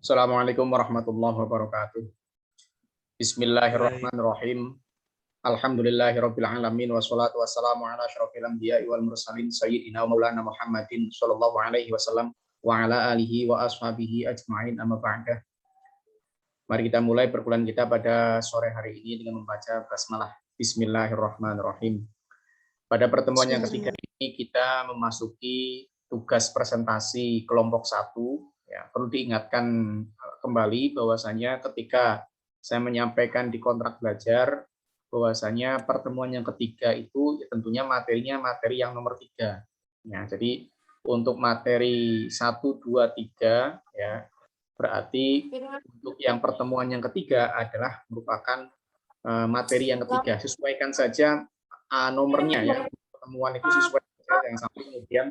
Assalamualaikum warahmatullahi wabarakatuh. Baik, Bismillahirrahmanirrahim. Alhamdulillahirabbil alamin wassalatu wassalamu ala asyrofil anbiya'i wal mursalin sayyidina wa maulana Muhammadin sallallahu alaihi wasallam wa ala alihi wa ashabihi ajmain amma ba'da. Mari kita mulai perkuliahan kita pada sore hari ini dengan membaca basmalah. Bismillahirrahmanirrahim. Pada pertemuan yang ketiga Bismillah. ini kita memasuki tugas presentasi kelompok 1. Ya, perlu diingatkan kembali bahwasanya ketika saya menyampaikan di kontrak belajar bahwasanya pertemuan yang ketiga itu ya tentunya materinya materi yang nomor 3. Ya, jadi untuk materi 1, 2, 3 ya berarti untuk yang pertemuan yang ketiga adalah merupakan materi yang ketiga. Sesuaikan saja nomornya ya. Pertemuan itu sesuai saja, yang sampai kemudian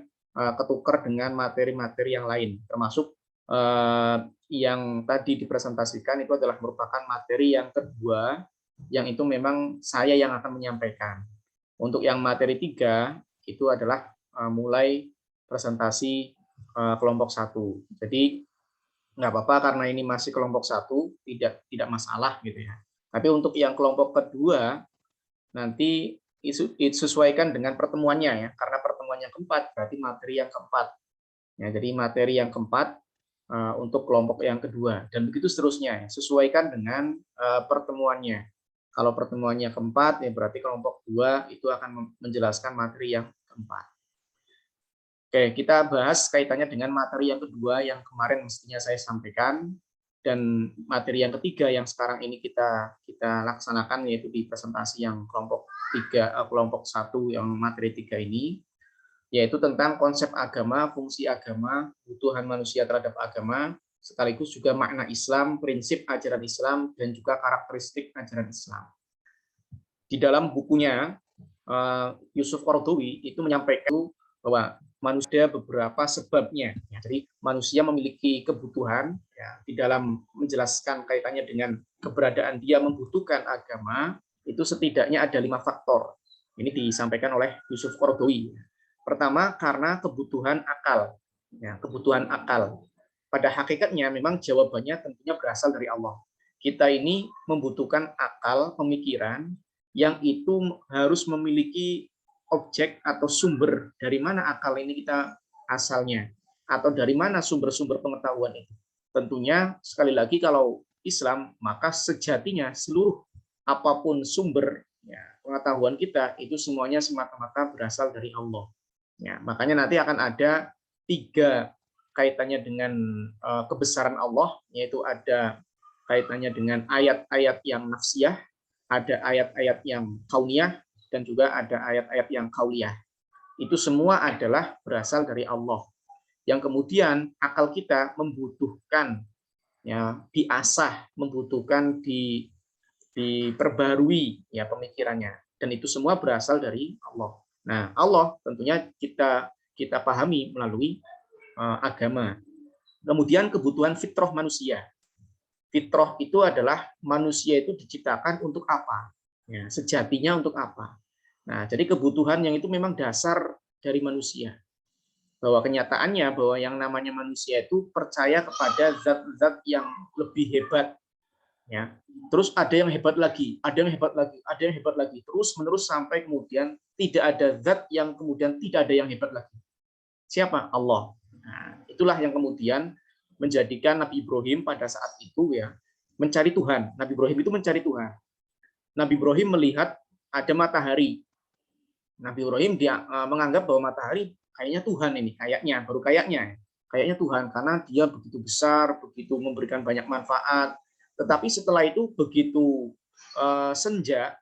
ketukar dengan materi-materi yang lain, termasuk yang tadi dipresentasikan itu adalah merupakan materi yang kedua, yang itu memang saya yang akan menyampaikan. Untuk yang materi 3 itu adalah mulai presentasi kelompok 1. Jadi nggak apa-apa karena ini masih kelompok 1, tidak masalah gitu ya. Tapi untuk yang kelompok kedua nanti disesuaikan dengan pertemuannya ya, karena pertemuan yang keempat berarti materi yang keempat. Ya, jadi materi yang keempat untuk kelompok yang kedua dan begitu seterusnya. Sesuaikan dengan pertemuannya. Kalau pertemuannya keempat ya berarti kelompok 2 itu akan menjelaskan materi yang keempat. Oke, kita bahas kaitannya dengan materi yang kedua yang kemarin mestinya saya sampaikan, dan materi yang ketiga yang sekarang ini kita laksanakan yaitu di presentasi yang kelompok 3, kelompok 1 yang materi 3 ini, yaitu tentang konsep agama, fungsi agama, kebutuhan manusia terhadap agama, sekaligus juga makna Islam, prinsip ajaran Islam, dan juga karakteristik ajaran Islam. Di dalam bukunya Yusuf Qaradawi itu menyampaikan bahwa manusia beberapa sebabnya. Ya, jadi manusia memiliki kebutuhan ya, di dalam menjelaskan kaitannya dengan keberadaan dia membutuhkan agama, itu setidaknya ada 5 faktor. Ini disampaikan oleh Yusuf Qaradawi. Pertama, karena kebutuhan akal. Ya, kebutuhan akal. Pada hakikatnya memang jawabannya tentunya berasal dari Allah. Kita ini membutuhkan akal, pemikiran, yang itu harus memiliki objek atau sumber dari mana akal ini kita asalnya, atau dari mana sumber-sumber pengetahuan itu. Tentunya sekali lagi kalau Islam maka sejatinya seluruh apapun sumber ya, pengetahuan kita itu semuanya semata-mata berasal dari Allah. Ya, makanya nanti akan ada 3 kaitannya dengan kebesaran Allah, yaitu ada kaitannya dengan ayat-ayat yang nafsiyah, ada ayat-ayat yang kauniyah, dan juga ada ayat-ayat yang kauliyah. Itu semua adalah berasal dari Allah. Yang kemudian akal kita membutuhkan ya diasah, membutuhkan diperbarui ya pemikirannya. Dan itu semua berasal dari Allah. Nah, Allah tentunya kita pahami melalui agama. Kemudian kebutuhan fitrah manusia. Fitrah itu adalah manusia itu diciptakan untuk apa? Ya, sejatinya untuk apa? Nah, jadi kebutuhan yang itu memang dasar dari manusia. Bahwa kenyataannya bahwa yang namanya manusia itu percaya kepada zat-zat yang lebih hebat. Ya. Terus ada yang hebat lagi, ada yang hebat lagi, ada yang hebat lagi. Terus menerus sampai kemudian tidak ada zat yang kemudian tidak ada yang hebat lagi. Siapa? Allah. Nah, itulah yang kemudian menjadikan Nabi Ibrahim pada saat itu ya mencari Tuhan. Nabi Ibrahim itu mencari Tuhan. Nabi Ibrahim melihat ada matahari. Nabi Ibrahim dia menganggap bahwa matahari kayaknya Tuhan ini, kayaknya Tuhan karena dia begitu besar, begitu memberikan banyak manfaat. Tetapi setelah itu begitu senja,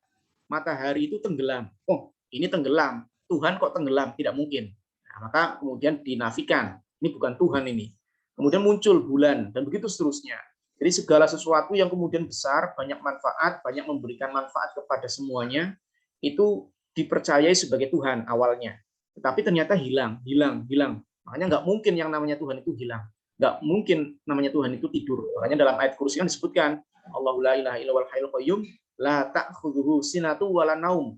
matahari itu tenggelam. Oh, ini tenggelam. Tuhan kok tenggelam? Tidak mungkin. Nah, maka kemudian dinafikan. Ini bukan Tuhan ini. Kemudian muncul bulan dan begitu seterusnya. Jadi segala sesuatu yang kemudian besar, banyak manfaat, banyak memberikan manfaat kepada semuanya, itu dipercayai sebagai Tuhan awalnya. Tetapi ternyata hilang. Makanya nggak mungkin yang namanya Tuhan itu hilang. Nggak mungkin namanya Tuhan itu tidur. Makanya dalam ayat kursi kan disebutkan, Allahu la ilaha illa wal hayyul qayyum la ta'khudhuhu sinatu wala naum.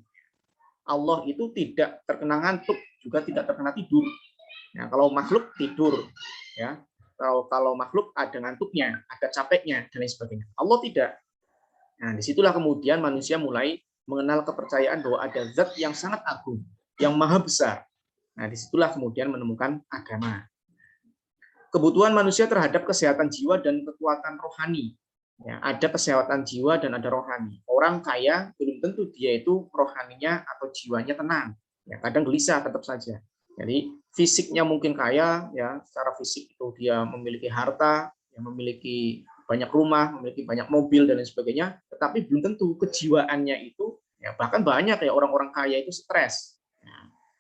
Allah itu tidak terkena ngantuk, juga tidak terkena tidur. Nah, kalau makhluk tidur, ya. Kalau makhluk ada ngantuknya, ada capeknya, dan lain sebagainya. Allah tidak. Nah, disitulah kemudian manusia mulai mengenal kepercayaan bahwa ada zat yang sangat agung, yang maha besar. Nah, disitulah kemudian menemukan agama. Kebutuhan manusia terhadap kesehatan jiwa dan kekuatan rohani. Ya, ada kesehatan jiwa dan ada rohani. Orang kaya belum tentu dia itu rohaninya atau jiwanya tenang. Ya, kadang gelisah tetap saja. Jadi fisiknya mungkin kaya, ya secara fisik itu dia memiliki harta, yang memiliki banyak rumah, memiliki banyak mobil dan lain sebagainya. Tetapi belum tentu kejiwaannya itu, ya bahkan banyak ya orang-orang kaya itu stres.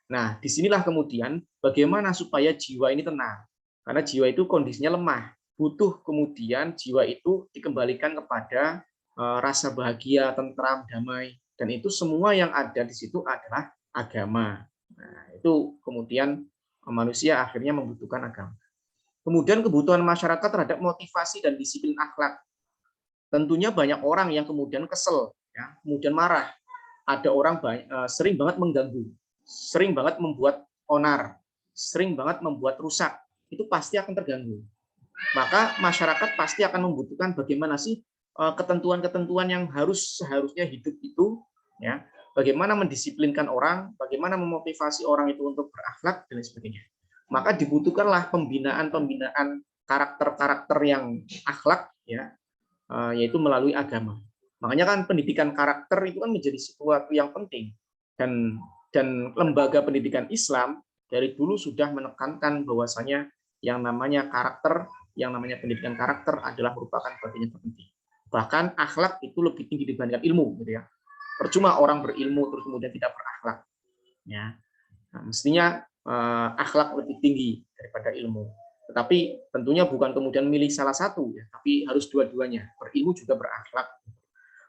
Nah, disinilah kemudian bagaimana supaya jiwa ini tenang. Karena jiwa itu kondisinya lemah, butuh kemudian jiwa itu dikembalikan kepada rasa bahagia, tentram, damai, dan itu semua yang ada di situ adalah agama. Nah, itu kemudian manusia akhirnya membutuhkan agama. Kemudian kebutuhan masyarakat terhadap motivasi dan disiplin akhlak. Tentunya banyak orang yang kemudian kesel, ya, kemudian marah. Ada orang sering banget mengganggu, sering banget membuat onar, sering banget membuat rusak. Itu pasti akan terganggu. Maka masyarakat pasti akan membutuhkan bagaimana sih ketentuan-ketentuan yang seharusnya hidup itu, ya, bagaimana mendisiplinkan orang, bagaimana memotivasi orang itu untuk berakhlak dan lain sebagainya. Maka dibutuhkanlah pembinaan karakter-karakter yang akhlak, ya, yaitu melalui agama. Makanya kan pendidikan karakter itu kan menjadi sesuatu yang penting, dan lembaga pendidikan Islam dari dulu sudah menekankan bahwasanya yang namanya karakter, yang namanya pendidikan karakter adalah merupakan bagian yang terpenting. Bahkan akhlak itu lebih tinggi dibandingkan ilmu, gitu ya. Percuma orang berilmu terus kemudian tidak berakhlak, ya. Nah, mestinya akhlak lebih tinggi daripada ilmu. Tetapi tentunya bukan kemudian milih salah satu, ya, tapi harus dua-duanya, berilmu juga berakhlak.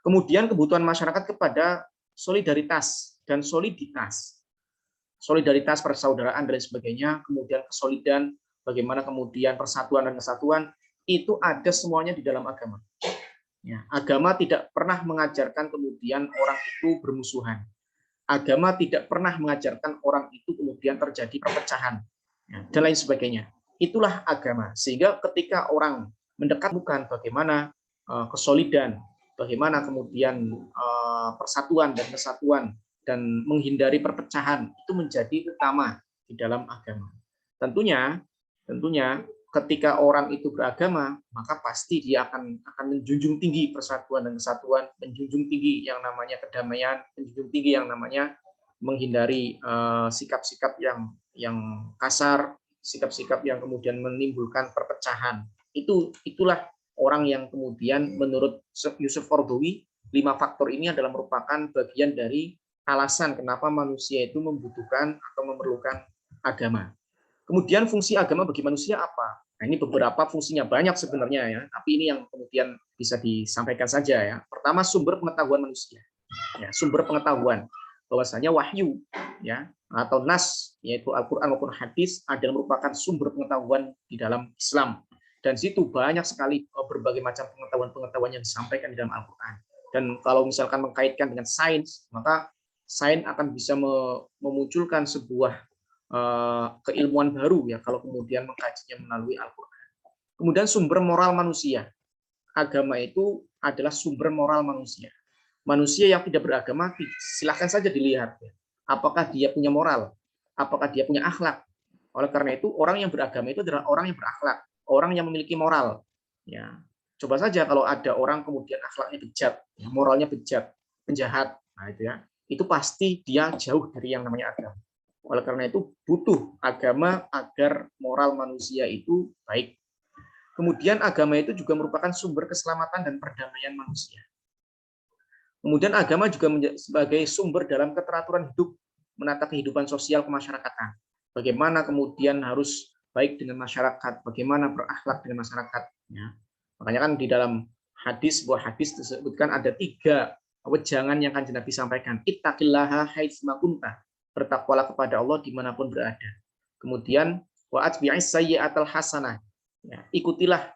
Kemudian kebutuhan masyarakat kepada solidaritas dan soliditas. Solidaritas, persaudaraan, dan sebagainya, kemudian kesolidan, bagaimana kemudian persatuan dan kesatuan, itu ada semuanya di dalam agama. Ya, agama tidak pernah mengajarkan kemudian orang itu bermusuhan. Agama tidak pernah mengajarkan orang itu kemudian terjadi perpecahan, ya, dan lain sebagainya. Itulah agama. Sehingga ketika orang mendekat bukan bagaimana kesolidan, bagaimana kemudian persatuan dan kesatuan dan menghindari perpecahan itu menjadi utama di dalam agama. Tentunya ketika orang itu beragama, maka pasti dia akan menjunjung tinggi persatuan dan kesatuan, menjunjung tinggi yang namanya kedamaian, menjunjung tinggi yang namanya menghindari sikap-sikap yang kasar, sikap-sikap yang kemudian menimbulkan perpecahan. Itulah orang yang kemudian menurut Yusuf Qaradawi 5 faktor ini adalah merupakan bagian dari alasan kenapa manusia itu membutuhkan atau memerlukan agama. Kemudian fungsi agama bagi manusia apa? Nah, ini beberapa fungsinya, banyak sebenarnya ya, tapi ini yang kemudian bisa disampaikan saja ya. Pertama, sumber pengetahuan manusia. Ya, sumber pengetahuan bahwasanya wahyu, ya, atau nas, yaitu Al-Qur'an maupun hadis adalah merupakan sumber pengetahuan di dalam Islam. Dan situ banyak sekali berbagai macam pengetahuan-pengetahuan yang disampaikan di dalam Al-Qur'an. Dan kalau misalkan mengkaitkan dengan sains, maka sains akan bisa memunculkan sebuah keilmuan baru ya kalau kemudian mengkajinya melalui Al-Qur'an. Kemudian sumber moral manusia. Agama itu adalah sumber moral manusia. Manusia yang tidak beragama silahkan saja dilihat ya. Apakah dia punya moral? Apakah dia punya akhlak? Oleh karena itu orang yang beragama itu adalah orang yang berakhlak, orang yang memiliki moral. Ya, coba saja kalau ada orang kemudian akhlaknya bejat, ya, moralnya bejat, penjahat, nah itu ya, itu pasti dia jauh dari yang namanya agama. Oleh karena itu butuh agama agar moral manusia itu baik. Kemudian agama itu juga merupakan sumber keselamatan dan perdamaian manusia. Kemudian agama juga sebagai sumber dalam keteraturan hidup, menata kehidupan sosial kemasyarakatan. Bagaimana kemudian harus baik dengan masyarakat, bagaimana berakhlak dengan masyarakat. Ya. Makanya kan di dalam hadis, sebuah hadis disebutkan ada 3 wejangan yang Kanjeng Nabi sampaikan. Ittaqillaha haitsuma kunta. Bertakwalah kepada Allah dimanapun berada. Kemudian wa atbi'is sayyi'atal hasanah. Ya, ikutilah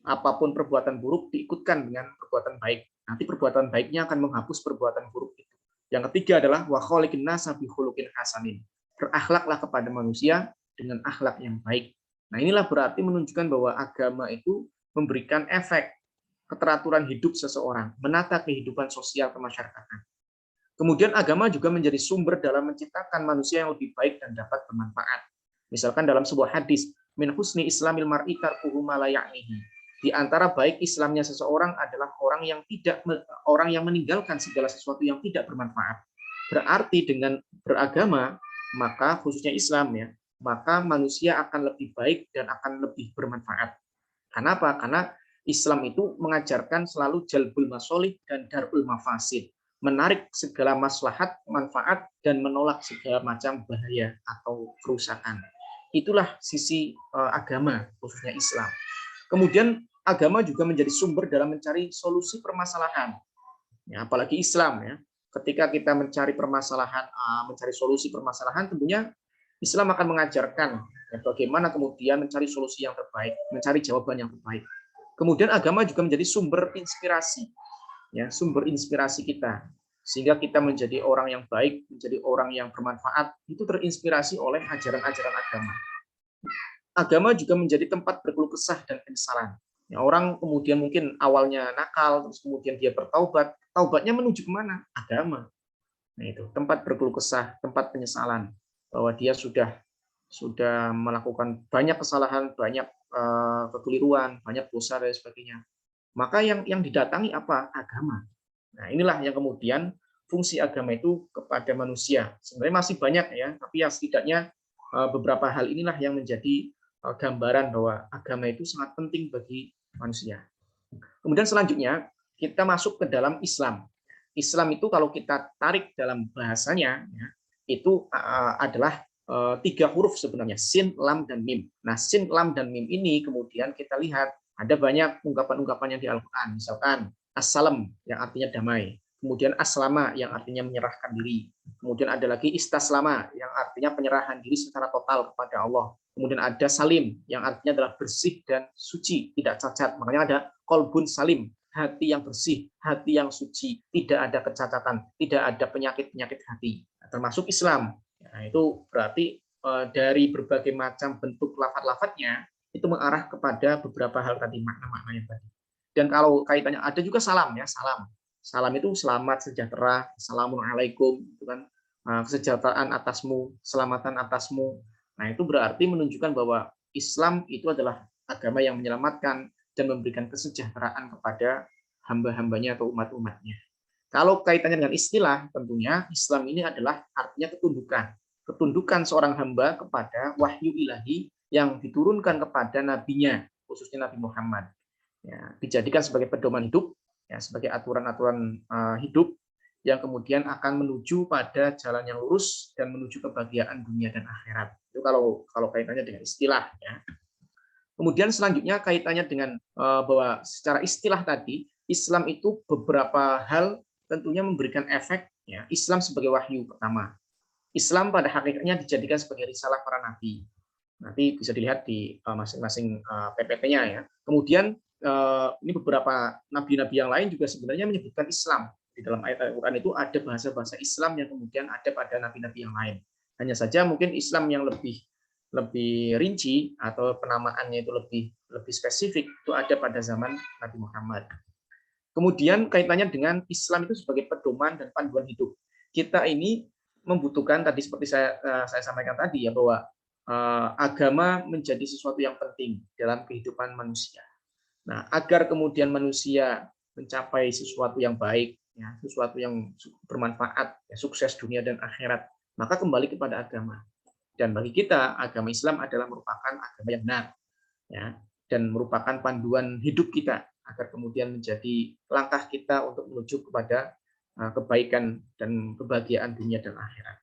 apapun perbuatan buruk diikutkan dengan perbuatan baik. Nanti perbuatan baiknya akan menghapus perbuatan buruk itu. Yang ketiga adalah wa khaliqin nasa bi khuluqin hasanin. Berakhlaklah kepada manusia dengan akhlak yang baik. Nah, inilah berarti menunjukkan bahwa agama itu memberikan efek keteraturan hidup seseorang, menata kehidupan sosial kemasyarakatan. Kemudian agama juga menjadi sumber dalam menciptakan manusia yang lebih baik dan dapat bermanfaat. Misalkan dalam sebuah hadis, min husni islamil mar'i tarkuhu ma la ya'nihi. Di antara baik Islamnya seseorang adalah orang yang meninggalkan segala sesuatu yang tidak bermanfaat. Berarti dengan beragama, maka khususnya Islam ya, maka manusia akan lebih baik dan akan lebih bermanfaat. Kenapa? Karena Islam itu mengajarkan selalu jalbul masolih dan darul mafasid, menarik segala maslahat, manfaat, dan menolak segala macam bahaya atau kerusakan. Itulah sisi agama, khususnya Islam. Kemudian agama juga menjadi sumber dalam mencari solusi permasalahan. Ya, apalagi Islam ya. Ketika kita mencari permasalahan, mencari solusi permasalahan, tentunya Islam akan mengajarkan ya, bagaimana kemudian mencari solusi yang terbaik, mencari jawaban yang terbaik. Kemudian agama juga menjadi sumber inspirasi, ya, sumber inspirasi kita, sehingga kita menjadi orang yang baik, menjadi orang yang bermanfaat, itu terinspirasi oleh ajaran-ajaran agama. Agama juga menjadi tempat berkeluh kesah dan penyesalan. Ya, orang kemudian mungkin awalnya nakal, terus kemudian dia bertaubat, taubatnya menuju kemana? Agama. Nah itu tempat berkeluh kesah, tempat penyesalan bahwa dia sudah melakukan banyak kesalahan, banyak kekeliruan, banyak dosa dan sebagainya. Maka yang didatangi apa? Agama. Nah inilah yang kemudian fungsi agama itu kepada manusia. Sebenarnya masih banyak ya, tapi ya setidaknya beberapa hal inilah yang menjadi gambaran bahwa agama itu sangat penting bagi manusia. Kemudian selanjutnya kita masuk ke dalam Islam. Islam itu kalau kita tarik dalam bahasanya ya, itu adalah 3 huruf sebenarnya, sin, lam, dan mim. Nah, sin, lam, dan mim ini kemudian kita lihat ada banyak ungkapan-ungkapan yang di Al-Quran. Misalkan assalam yang artinya damai. Kemudian aslama yang artinya menyerahkan diri. Kemudian ada lagi istaslama yang artinya penyerahan diri secara total kepada Allah. Kemudian ada salim yang artinya adalah bersih dan suci, tidak cacat. Makanya ada kolbun salim, hati yang bersih, hati yang suci, tidak ada kecacatan, tidak ada penyakit-penyakit hati. Termasuk Islam. Nah, itu berarti dari berbagai macam bentuk lafaz-lafaznya itu mengarah kepada beberapa hal tadi, makna-makna yang tadi. Dan kalau kaitannya ada juga salam ya, salam. Salam itu selamat, sejahtera, assalamualaikum, itu kan kesejahteraan atasmu, keselamatan atasmu. Nah, itu berarti menunjukkan bahwa Islam itu adalah agama yang menyelamatkan dan memberikan kesejahteraan kepada hamba-hambanya atau umat-umatnya. Kalau kaitannya dengan istilah, tentunya Islam ini adalah artinya ketundukan. Ketundukan seorang hamba kepada wahyu ilahi yang diturunkan kepada nabinya, khususnya Nabi Muhammad. Ya, dijadikan sebagai pedoman hidup, ya, sebagai aturan-aturan hidup yang kemudian akan menuju pada jalan yang lurus dan menuju kebahagiaan dunia dan akhirat. Itu kalau kaitannya dengan istilah. Ya. Kemudian selanjutnya kaitannya dengan bahwa secara istilah tadi, Islam itu beberapa hal tentunya memberikan efek. Ya, Islam sebagai wahyu pertama. Islam pada hakikatnya dijadikan sebagai risalah para nabi. Nanti bisa dilihat di masing-masing PPT-nya ya. Kemudian ini beberapa nabi-nabi yang lain juga sebenarnya menyebutkan Islam. Di dalam ayat Al-Quran itu ada bahasa-bahasa Islam yang kemudian ada pada nabi-nabi yang lain. Hanya saja mungkin Islam yang lebih rinci atau penamaannya itu lebih spesifik itu ada pada zaman Nabi Muhammad. Kemudian kaitannya dengan Islam itu sebagai pedoman dan panduan hidup. Kita ini membutuhkan tadi seperti saya sampaikan tadi ya bahwa agama menjadi sesuatu yang penting dalam kehidupan manusia. Nah, agar kemudian manusia mencapai sesuatu yang baik, ya, sesuatu yang bermanfaat, ya, sukses dunia dan akhirat, maka kembali kepada agama. Dan bagi kita, agama Islam adalah merupakan agama yang benar, ya, dan merupakan panduan hidup kita agar kemudian menjadi langkah kita untuk menuju kepada kebaikan dan kebahagiaan dunia dan akhirat.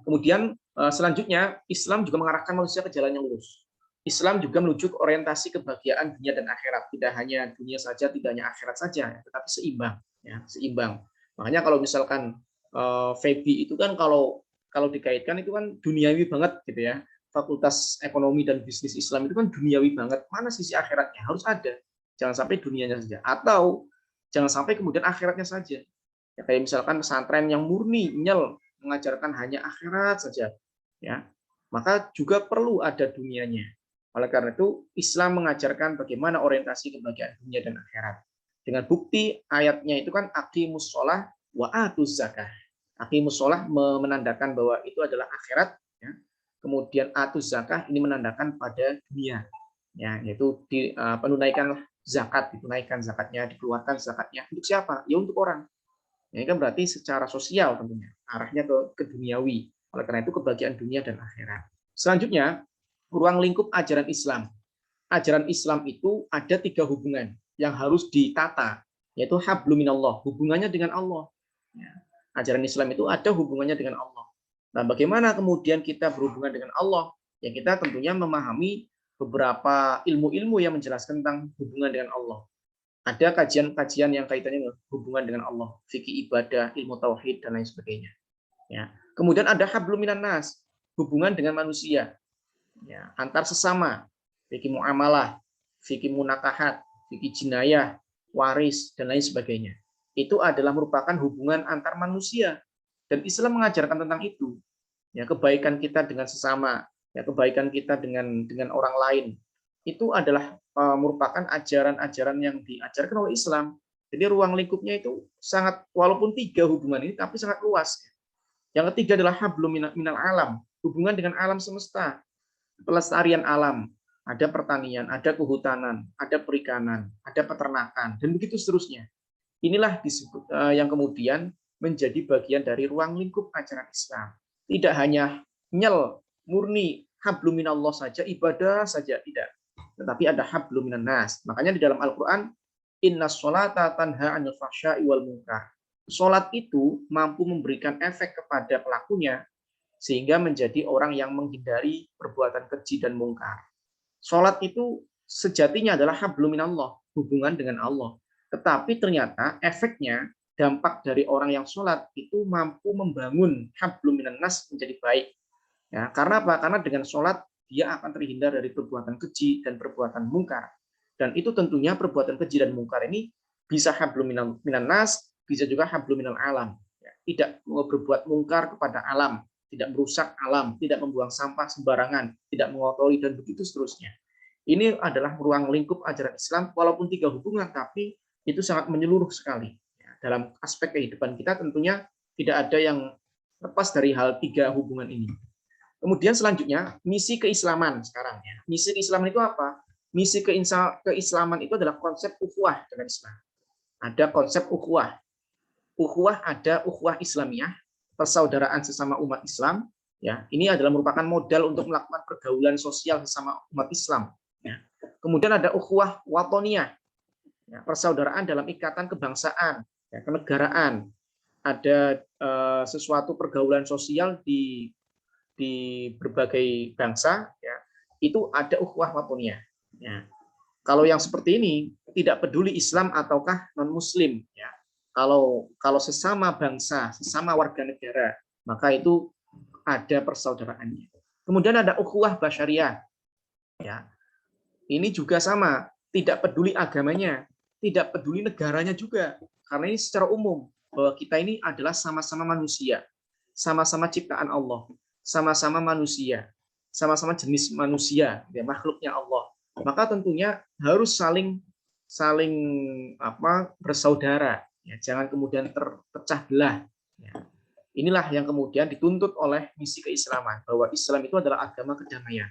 Kemudian selanjutnya Islam juga mengarahkan manusia ke jalan yang lurus. Islam juga menuju ke orientasi kebahagiaan dunia dan akhirat, tidak hanya dunia saja, tidak hanya akhirat saja, tetapi seimbang, ya, seimbang. Makanya kalau misalkan Febi itu kan kalau dikaitkan itu kan duniawi banget gitu ya. Fakultas Ekonomi dan Bisnis Islam itu kan duniawi banget. Mana sisi akhiratnya? Harus ada. Jangan sampai dunianya saja. Atau jangan sampai kemudian akhiratnya saja. Ya, kayak misalkan pesantren yang murni, nyel, mengajarkan hanya akhirat saja. Ya, maka juga perlu ada dunianya. Oleh karena itu, Islam mengajarkan bagaimana orientasi kebahagiaan dunia dan akhirat. Dengan bukti ayatnya itu kan aqimus shalah wa atuz zakah. Aqimus shalah menandakan bahwa itu adalah akhirat, ya. Kemudian atuz zakah ini menandakan pada dunia, ya, yaitu penunaikan zakat, ditunaikan zakatnya, dikeluarkan zakatnya untuk siapa? Ya untuk orang. Ya, ini kan berarti secara sosial tentunya, arahnya ke duniawi. Oleh karena itu kebahagiaan dunia dan akhirat. Selanjutnya, ruang lingkup ajaran Islam. Ajaran Islam itu ada 3 hubungan yang harus ditata, yaitu hablum minallah, hubungannya dengan Allah. Ya. Ajaran Islam itu ada hubungannya dengan Allah. Nah, bagaimana kemudian kita berhubungan dengan Allah? Ya, kita tentunya memahami beberapa ilmu-ilmu yang menjelaskan tentang hubungan dengan Allah. Ada kajian-kajian yang kaitannya dengan hubungan dengan Allah, fikih ibadah, ilmu tauhid dan lain sebagainya. Ya. Kemudian ada hablum minan nas, hubungan dengan manusia, ya, antar sesama, fikih muamalah, fikih munakahat, fikih jinayah, waris dan lain sebagainya. Itu adalah merupakan hubungan antar manusia dan Islam mengajarkan tentang itu. Ya, kebaikan kita dengan sesama, ya, kebaikan kita dengan orang lain. Itu adalah merupakan ajaran-ajaran yang diajarkan oleh Islam. Jadi ruang lingkupnya itu sangat, walaupun 3 hubungan ini tapi sangat luas. Yang ketiga adalah hablum minal alam, hubungan dengan alam semesta, pelestarian alam, ada pertanian, ada kehutanan, ada perikanan, ada peternakan, dan begitu seterusnya. Inilah disebut yang kemudian menjadi bagian dari ruang lingkup ajaran Islam. Tidak hanya nyel, murni, hablum minallah saja, ibadah saja, tidak. Tetapi ada hablum minan nas. Makanya di dalam Al-Quran, innas sholata tanha anil fahsya'i wal munkar. Sholat itu mampu memberikan efek kepada pelakunya, sehingga menjadi orang yang menghindari perbuatan keji dan mungkar. Sholat itu sejatinya adalah hablum minallah, hubungan dengan Allah. Tetapi ternyata efeknya, dampak dari orang yang sholat itu mampu membangun hablum minan nas menjadi baik. Ya, karena apa? Karena dengan sholat dia akan terhindar dari perbuatan keji dan perbuatan mungkar. Dan itu tentunya perbuatan keji dan mungkar ini bisa hablum minan nas, bisa juga hablum minal alam. Ya, tidak berbuat mungkar kepada alam, tidak merusak alam, tidak membuang sampah sembarangan, tidak mengotori dan begitu seterusnya. Ini adalah ruang lingkup ajaran Islam, walaupun 3 hubungan, tapi itu sangat menyeluruh sekali. Ya, dalam aspek kehidupan kita tentunya tidak ada yang lepas dari hal 3 hubungan ini. Kemudian selanjutnya misi keislaman sekarang ya. Misi keislaman itu apa? Misi keislaman itu adalah konsep ukhuwah dalam Islam. Ada konsep ukhuwah. Ukhuwah ada ukhuwah Islamiyah, persaudaraan sesama umat Islam. Ya, ini adalah merupakan modal untuk melakukan pergaulan sosial sesama umat Islam. Ya. Kemudian ada ukhuwah watoniyah, ya, persaudaraan dalam ikatan kebangsaan, ya, kenegaraan. Ada sesuatu pergaulan sosial di berbagai bangsa, ya, itu ada ukhuwah watoniyah. Ya. Kalau yang seperti ini tidak peduli Islam ataukah non Muslim, ya. Kalau sesama bangsa, sesama warga negara, maka itu ada persaudaraannya. Kemudian ada ukhuwah basyariah, ya. Ini juga sama, tidak peduli agamanya, tidak peduli negaranya juga, karena ini secara umum bahwa kita ini adalah sama-sama manusia, sama-sama ciptaan Allah, sama-sama manusia, sama-sama jenis manusia, ya, makhluknya Allah. Maka tentunya harus saling bersaudara, ya, jangan kemudian terpecah belah. Ya. Inilah yang kemudian dituntut oleh misi keislaman, bahwa Islam itu adalah agama kedamaian.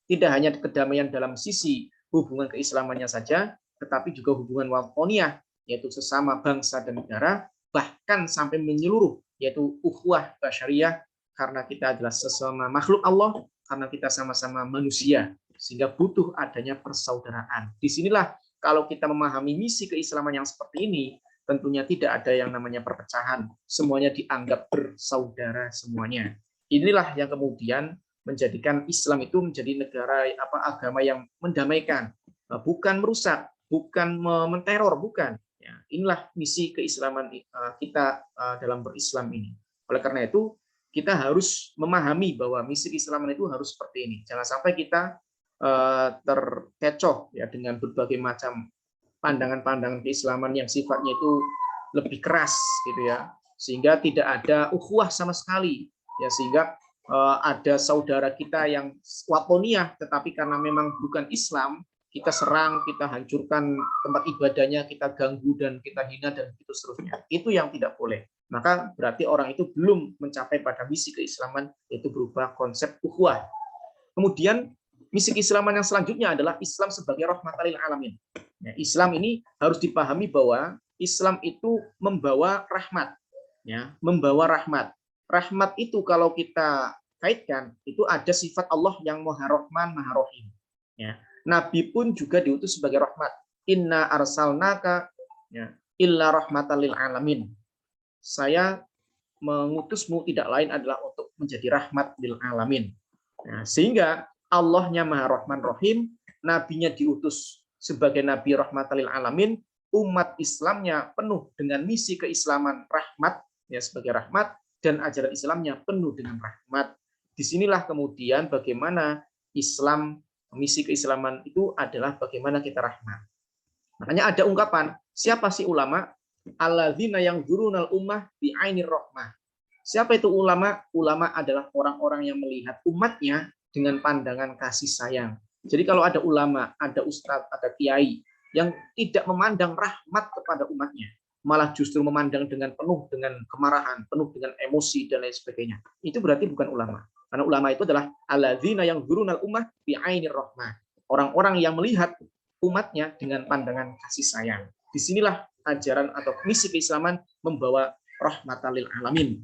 Tidak hanya kedamaian dalam sisi hubungan keislamannya saja, tetapi juga hubungan watoniyah, yaitu sesama bangsa dan negara, bahkan sampai menyeluruh, yaitu ukhuwah basyariah, karena kita adalah sesama makhluk Allah, karena kita sama-sama manusia, sehingga butuh adanya persaudaraan. Disinilah kalau kita memahami misi keislaman yang seperti ini, tentunya tidak ada yang namanya perpecahan, semuanya dianggap bersaudara semuanya. Inilah yang kemudian menjadikan Islam itu menjadi negara agama yang mendamaikan, bukan merusak, bukan menteror, bukan. Ya, inilah misi keislaman kita dalam berislam ini. Oleh karena itu kita harus memahami bahwa misi keislaman itu harus seperti ini. Jangan sampai kita terkecoh ya dengan berbagai macam pandangan-pandangan keislaman yang sifatnya itu lebih keras gitu ya, sehingga tidak ada ukhuwah sama sekali ya, sehingga ada saudara kita yang watoniyah, tetapi karena memang bukan Islam, kita serang, kita hancurkan tempat ibadahnya, kita ganggu dan kita hina dan begitu seterusnya. Itu yang tidak boleh. Maka berarti orang itu belum mencapai pada misi keislaman, yaitu berupa konsep ukhuwah. Kemudian misi keislaman yang selanjutnya adalah Islam sebagai rahmatan lil alamin. Ya, Islam ini harus dipahami bahwa Islam itu membawa rahmat, ya, membawa rahmat. Rahmat itu kalau kita kaitkan itu ada sifat Allah yang Maha Rahman, Maha Rahim. Ya. Nabi pun juga diutus sebagai rahmat. Inna arsalnaka ya, illa rahmatan lil alamin. Saya mengutusmu tidak lain adalah untuk menjadi rahmat lil alamin. Nah, sehingga Allahnya Maha Rahman Rahim, nabinya diutus sebagai nabi rahmatan lil alamin, umat Islamnya penuh dengan misi keislaman rahmat ya sebagai rahmat, dan ajaran Islamnya penuh dengan rahmat. Disinilah kemudian bagaimana Islam, misi keislaman itu adalah bagaimana kita rahmat. Makanya ada ungkapan, siapa sih ulama? Alladzina yang gurunal ummah bi ainir rahmah. Siapa itu ulama? Ulama adalah orang-orang yang melihat umatnya dengan pandangan kasih sayang. Jadi kalau ada ulama, ada ustadz, ada kiai yang tidak memandang rahmat kepada umatnya, malah justru memandang dengan penuh dengan kemarahan, penuh dengan emosi dan lain sebagainya, itu berarti bukan ulama. Karena ulama itu adalah alladzina yang gurunal ummah bi ainir rahmah. Orang-orang yang melihat umatnya dengan pandangan kasih sayang. Disinilah ajaran atau misi keislaman membawa rahmatan lil alamin.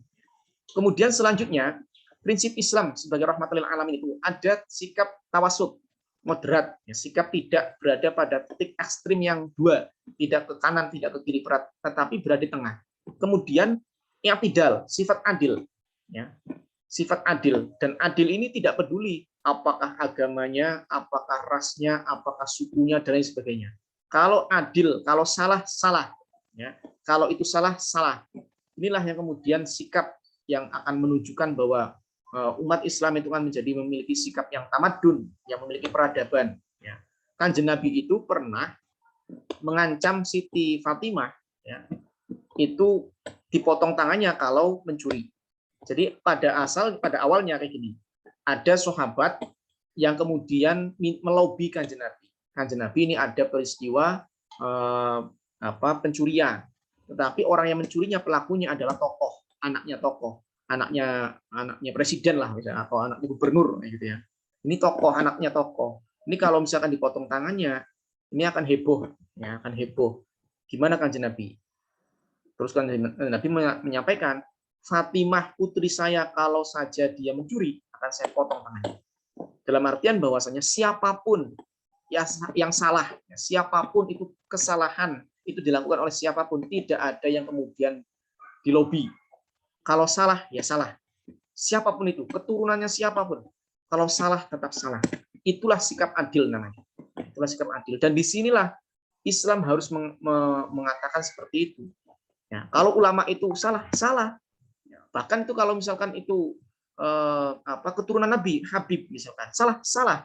Kemudian selanjutnya, prinsip Islam sebagai rahmatan lil alamin itu ada sikap tawasud, moderat, ya, sikap tidak berada pada titik ekstrim yang dua, tidak ke kanan, tidak ke kiri berat, tetapi berada di tengah. Kemudian i'tidal, sifat adil, ya, sifat adil, dan adil ini tidak peduli apakah agamanya, apakah rasnya, apakah sukunya dan lain sebagainya. Kalau adil, kalau salah salah, ya, kalau itu salah salah. Inilah yang kemudian sikap yang akan menunjukkan bahwa umat Islam itu kan memiliki sikap yang tamadun, yang memiliki peradaban. Ya. Kanjeng Nabi itu pernah mengancam Siti Fatimah, ya, itu dipotong tangannya kalau mencuri. Jadi pada awalnya kayak gini, ada sahabat yang kemudian melobi Kanjeng Nabi. Kanjeng Nabi ini ada peristiwa pencurian, tetapi orang yang mencurinya pelakunya adalah tokoh, anaknya presiden lah misalnya, atau anaknya gubernur gitu ya. Ini tokoh, anaknya tokoh. Ini kalau misalkan dipotong tangannya, ini akan heboh, ya, akan heboh. Gimana Kanjeng Nabi? Terus Kanjeng Nabi menyampaikan, Fatimah putri saya kalau saja dia mencuri akan saya potong tangannya. Dalam artian bahwasanya siapapun yang salah, siapapun itu kesalahan itu dilakukan oleh siapapun, tidak ada yang kemudian dilobi. Kalau salah, ya salah. Siapapun itu, keturunannya siapapun. Kalau salah, tetap salah. Itulah sikap adil namanya. Itulah sikap adil. Dan disinilah Islam harus mengatakan seperti itu. Ya, kalau ulama itu salah, salah. Ya, bahkan itu kalau misalkan itu keturunan Nabi, Habib misalkan, salah, salah.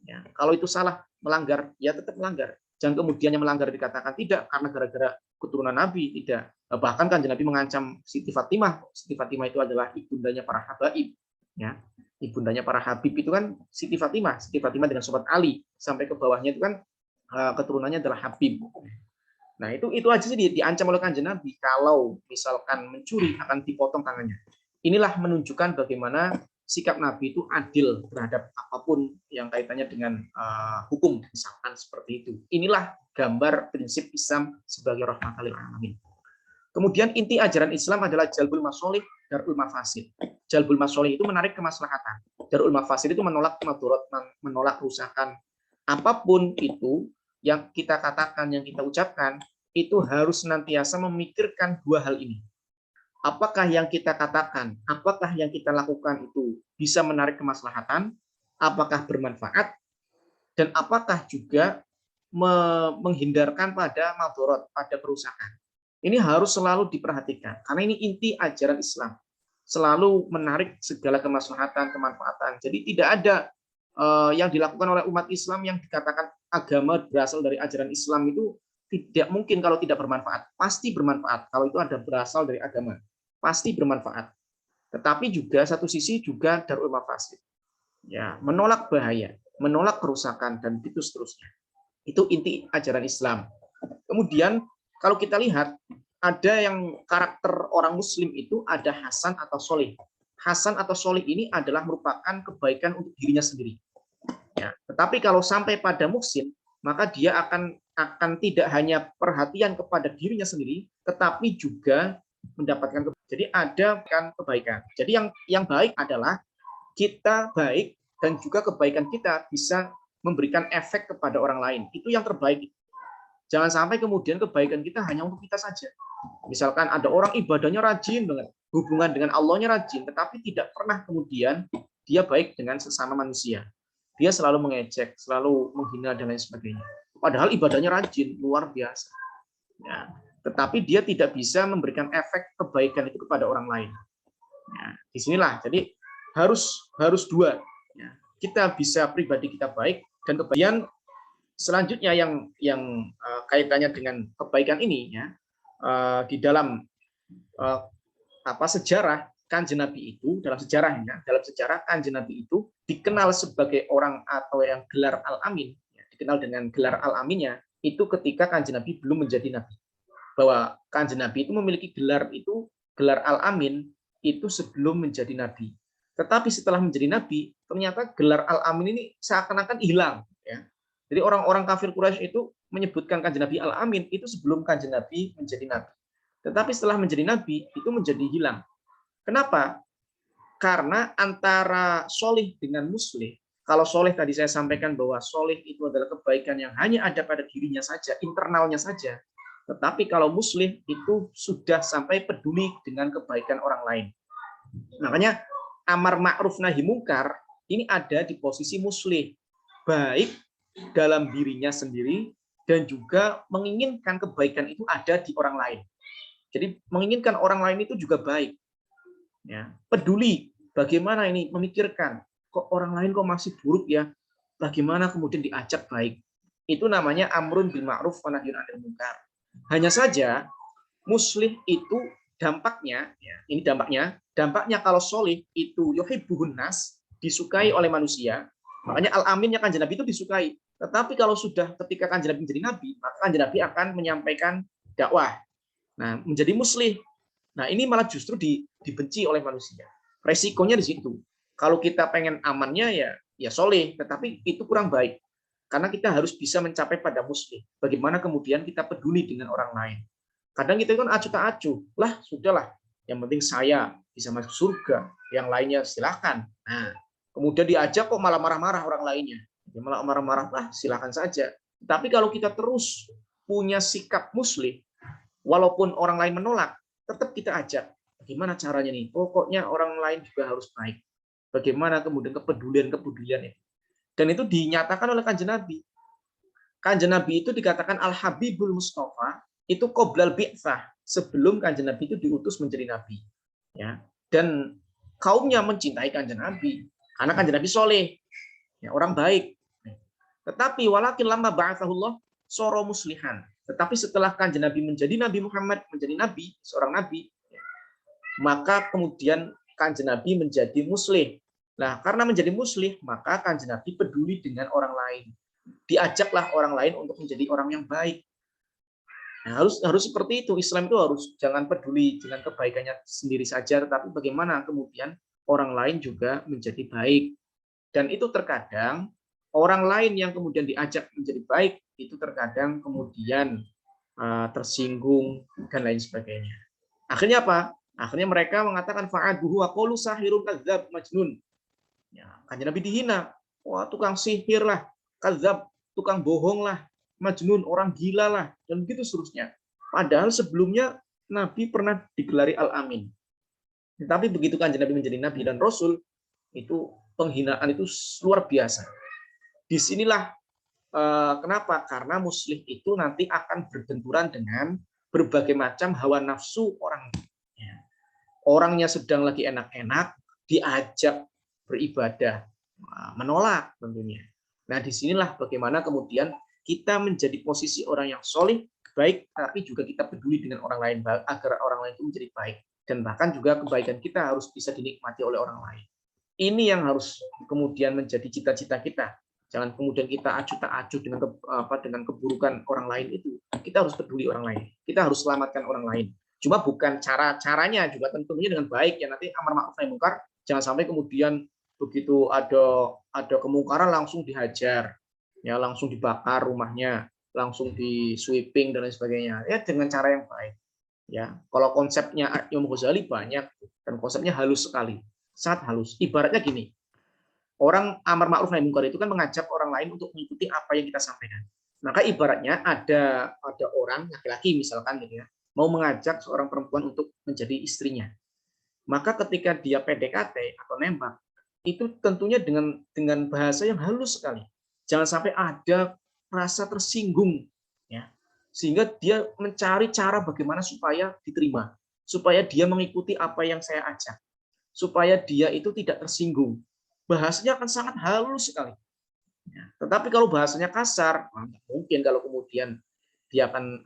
Ya, kalau itu salah, melanggar, ya tetap melanggar. Jangan kemudian yang melanggar dikatakan tidak karena gara-gara keturunan Nabi, tidak. Bahkan kan Nabi mengancam Siti Fatimah. Siti Fatimah itu adalah ibundanya para habaib, ya. Ibundanya para habib itu kan Siti Fatimah. Siti Fatimah dengan sobat Ali sampai ke bawahnya itu kan keturunannya adalah Habib. Nah, itu aja sih diancam oleh Kanjeng Nabi kalau misalkan mencuri akan dipotong tangannya. Inilah menunjukkan bagaimana sikap Nabi itu adil terhadap apapun yang kaitannya dengan hukum, misalkan seperti itu. Inilah gambar prinsip Islam sebagai rahmatan lil alamin. Kemudian inti ajaran Islam adalah jalbul masolih, darul mafasid. Jalbul masolih itu menarik kemaslahatan. Darul mafasid itu menolak madharat, menolak kerusakan. Apapun itu yang kita katakan, yang kita ucapkan, itu harus senantiasa memikirkan dua hal ini. Apakah yang kita katakan, apakah yang kita lakukan itu bisa menarik kemaslahatan, apakah bermanfaat, dan apakah juga menghindarkan pada madharat, pada kerusakan. Ini harus selalu diperhatikan, karena ini inti ajaran Islam. Selalu menarik segala kemaslahatan, kemanfaatan. Jadi tidak ada yang dilakukan oleh umat Islam yang dikatakan agama berasal dari ajaran Islam itu tidak mungkin kalau tidak bermanfaat. Pasti bermanfaat kalau itu ada berasal dari agama. Pasti bermanfaat. tetapi juga satu sisi juga darul mafasid. Ya, menolak bahaya, menolak kerusakan dan itu seterusnya. Itu inti ajaran Islam. Kemudian kalau kita lihat ada yang karakter orang Muslim itu ada Hasan atau Solih. Hasan atau Solih ini adalah merupakan kebaikan untuk dirinya sendiri. Ya, tetapi kalau sampai pada muhsin, maka dia akan tidak hanya perhatian kepada dirinya sendiri, tetapi juga mendapatkan kebaikan. Jadi ada kebaikan. Jadi yang baik adalah kita baik dan juga kebaikan kita bisa memberikan efek kepada orang lain. Itu yang terbaik. Jangan sampai kemudian kebaikan kita hanya untuk kita saja. Misalkan ada orang ibadahnya rajin banget, hubungan dengan Allahnya rajin, tetapi tidak pernah kemudian dia baik dengan sesama manusia. Dia selalu mengejek, selalu menghina dan lain sebagainya. Padahal ibadahnya rajin, luar biasa. Ya, tetapi dia tidak bisa memberikan efek kebaikan itu kepada orang lain. Ya, disinilah, jadi harus dua. Ya, kita bisa pribadi kita baik dan kebaikan selanjutnya yang kaitannya dengan kebaikan ini ya di dalam sejarah Kanjeng Nabi itu dalam sejarah Kanjeng Nabi itu dikenal sebagai orang atau yang gelar Al-Amin, ya, dikenal dengan gelar Al-Aminnya itu ketika Kanjeng Nabi belum menjadi nabi. Bahwa Kanjeng Nabi itu memiliki gelar Al-Amin itu sebelum menjadi nabi. Tetapi setelah menjadi nabi, ternyata gelar Al-Amin ini seakan-akan hilang ya. Jadi orang-orang kafir Quraisy itu menyebutkan Kanjeng Nabi Al-Amin itu sebelum Kanjeng Nabi menjadi nabi. Tetapi setelah menjadi nabi itu menjadi hilang. Kenapa? Karena antara solih dengan muslih, kalau solih tadi saya sampaikan bahwa solih itu adalah kebaikan yang hanya ada pada dirinya saja, internalnya saja. Tetapi kalau muslih itu sudah sampai peduli dengan kebaikan orang lain. Makanya amar ma'ruf nahi mungkar ini ada di posisi muslih, baik dalam dirinya sendiri dan juga menginginkan kebaikan itu ada di orang lain. Jadi menginginkan orang lain itu juga baik. Ya, peduli bagaimana ini memikirkan kok orang lain kok masih buruk ya, bagaimana kemudian diajak baik. Itu namanya amrun bil ma'ruf wa nahyun 'anil munkar. Hanya saja muslih itu dampaknya ya, ini dampaknya kalau solih itu yuhibbun nas, disukai oleh manusia. Makanya al-aminnya Kanjeng Nabi itu disukai. Tetapi kalau sudah ketika Kanjeng Nabi menjadi nabi, maka Kanjeng Nabi akan menyampaikan dakwah. Nah, menjadi muslih. Nah, ini malah justru dibenci oleh manusia. Resikonya di situ. Kalau kita pengen amannya ya soleh, tetapi itu kurang baik. Karena kita harus bisa mencapai pada muslih. Bagaimana kemudian kita peduli dengan orang lain. Kadang kita kan acuh tak acuh. Lah, sudahlah. Yang penting saya bisa masuk surga. Yang lainnya silakan. Nah, kemudian diajak kok malah marah-marah orang lainnya. Ya malah marah-marah, lah silakan saja. Tapi kalau kita terus punya sikap muslih, walaupun orang lain menolak, tetap kita ajak. Bagaimana caranya nih? Pokoknya orang lain juga harus baik. Bagaimana kemudian kepedulian itu. Dan itu dinyatakan oleh Kanjeng Nabi. Kanjeng Nabi itu dikatakan Al-Habibul Mustafa, itu qoblal bi'tsah, sebelum Kanjeng Nabi itu diutus menjadi nabi. Ya. Dan kaumnya mencintai Kanjeng Nabi karena Kanjeng Nabi soleh. Ya, orang baik. Tetapi walakin lama ba'atsahullah soro muslihan. Tetapi setelah Kanjeng Nabi menjadi Nabi Muhammad, menjadi nabi, seorang nabi, maka kemudian Kanjeng Nabi menjadi muslih. Nah, karena menjadi muslih, maka Kanjeng Nabi peduli dengan orang lain. Diajaklah orang lain untuk menjadi orang yang baik. Nah, harus seperti itu. Islam itu harus jangan peduli dengan kebaikannya sendiri saja, tetapi bagaimana kemudian orang lain juga menjadi baik. Dan itu terkadang orang lain yang kemudian diajak menjadi baik itu terkadang kemudian tersinggung dan lain sebagainya. Akhirnya apa? Akhirnya mereka mengatakan fa'aduhu wa qalu sahirun kadzdzab majnun. Ya, Kanjeng Nabi dihina. Wah, tukang sihir lah, kadzdzab, tukang bohong lah, majnun, orang gila lah, dan begitu seterusnya. Padahal sebelumnya Nabi pernah digelari Al-Amin. Tetapi begitu Kanjeng Nabi menjadi nabi dan rasul, itu penghinaan itu luar biasa. Disinilah kenapa? Karena muslih itu nanti akan berbenturan dengan berbagai macam hawa nafsu orang. Orangnya sedang lagi enak-enak, diajak beribadah, menolak tentunya. Nah, disinilah bagaimana kemudian kita menjadi posisi orang yang solih, baik, tapi juga kita peduli dengan orang lain agar orang lain itu menjadi baik. dan bahkan juga kebaikan kita harus bisa dinikmati oleh orang lain. Ini yang harus kemudian menjadi cita-cita kita. Jangan kemudian kita acuh tak acuh dengan keburukan orang lain itu. Kita harus peduli orang lain. Kita harus selamatkan orang lain. Cuma bukan caranya juga tentunya dengan baik ya, nanti amar ma'ruf nahi munkar, jangan sampai kemudian begitu ada kemungkaran langsung dihajar, ya langsung dibakar rumahnya, langsung di sweeping dan lain sebagainya. Ya dengan cara yang baik. Ya, kalau konsepnya Imam Ghazali banyak dan konsepnya halus sekali, sangat halus. Ibaratnya gini, orang amar ma'ruf nahi munkar itu kan mengajak orang lain untuk mengikuti apa yang kita sampaikan. Maka ibaratnya ada orang laki-laki misalkan gitu ya, mau mengajak seorang perempuan untuk menjadi istrinya. Maka ketika dia PDKT atau nembak, itu tentunya dengan bahasa yang halus sekali. Jangan sampai ada rasa tersinggung ya. Sehingga dia mencari cara bagaimana supaya diterima, supaya dia mengikuti apa yang saya ajak, supaya dia itu tidak tersinggung. Bahasanya akan sangat halus sekali. Ya, tetapi kalau bahasanya kasar, mungkin kalau kemudian dia akan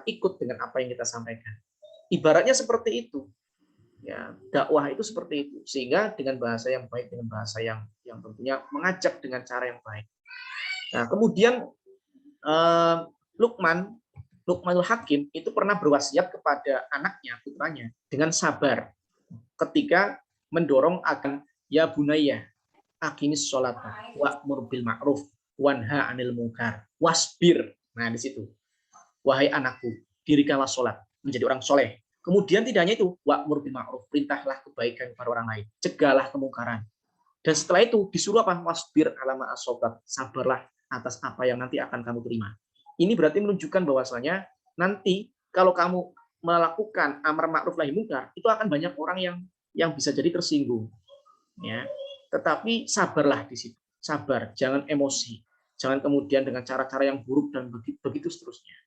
ikut dengan apa yang kita sampaikan. Ibaratnya seperti itu. Ya, dakwah itu seperti itu. Sehingga dengan bahasa yang baik, dengan bahasa yang tentunya mengajak dengan cara yang baik. Nah, kemudian Luqmanul Hakim itu pernah berwasiat kepada anaknya, putranya, dengan sabar ketika mendorong akan ya bunayya aqimis sholata wa'mur bil ma'ruf wanha 'anil munkar wasbir. Nah, di situ. Wahai anakku, dirikanlah sholat, menjadi orang soleh. Kemudian tidak hanya itu, wa'mur bil ma'ruf, perintahlah kebaikan kepada orang lain, cegahlah kemungkaran. Dan setelah itu disuruh apa? Wasbir alama asobat, sabarlah atas apa yang nanti akan kamu terima. Ini berarti menunjukkan bahwasanya nanti kalau kamu melakukan amar ma'ruf nahi munkar, itu akan banyak orang yang bisa jadi tersinggung. Ya, tetapi sabarlah di situ, sabar, jangan emosi, jangan kemudian dengan cara-cara yang buruk dan begitu seterusnya.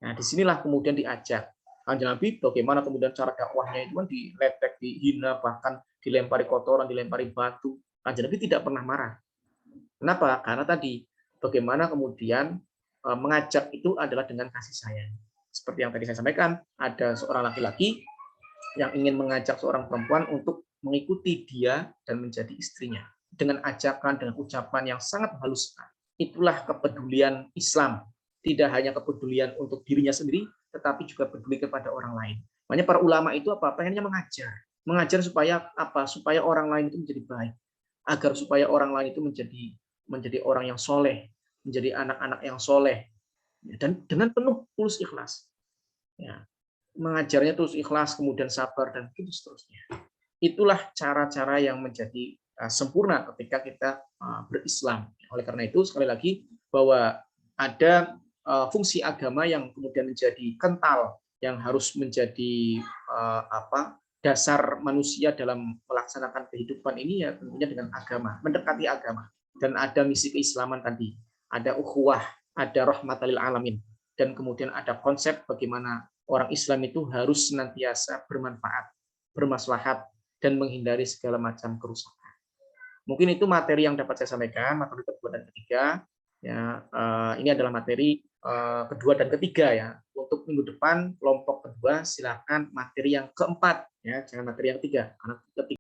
Nah, disinilah kemudian diajak Kanjeng Nabi bagaimana kemudian cara dakwahnya itu kan diletek, dihina, bahkan dilempari kotoran, dilempari batu. Kanjeng Nabi tidak pernah marah. Kenapa? Karena tadi bagaimana kemudian mengajak itu adalah dengan kasih sayang. Seperti yang tadi saya sampaikan, ada seorang laki-laki yang ingin mengajak seorang perempuan untuk mengikuti dia dan menjadi istrinya dengan ajakan, dengan ucapan yang sangat halus. Itulah kepedulian Islam. Tidak hanya kepedulian untuk dirinya sendiri, tetapi juga peduli kepada orang lain. Makanya para ulama itu apa? Pengennya mengajar supaya apa? Supaya orang lain itu menjadi baik, agar supaya orang lain itu menjadi orang yang soleh, menjadi anak-anak yang soleh, dan dengan penuh tulus ikhlas. Ya, mengajarnya terus ikhlas, kemudian sabar dan begitu seterusnya. Itulah cara-cara yang menjadi sempurna ketika kita berislam. Oleh karena itu sekali lagi bahwa ada fungsi agama yang kemudian menjadi kental, yang harus menjadi dasar manusia dalam melaksanakan kehidupan ini ya tentunya dengan agama, mendekati agama. Dan ada misi keislaman tadi, ada ukhuwah, ada rahmatal lil alamin, dan kemudian ada konsep bagaimana orang Islam itu harus senantiasa bermanfaat, bermaslahat, dan menghindari segala macam kerusakan. Mungkin itu materi yang dapat saya sampaikan, materi kedua dan ketiga. Ya, ini adalah materi kedua dan ketiga ya. Untuk minggu depan kelompok kedua silakan materi yang keempat ya, jangan materi yang ketiga karena ketiga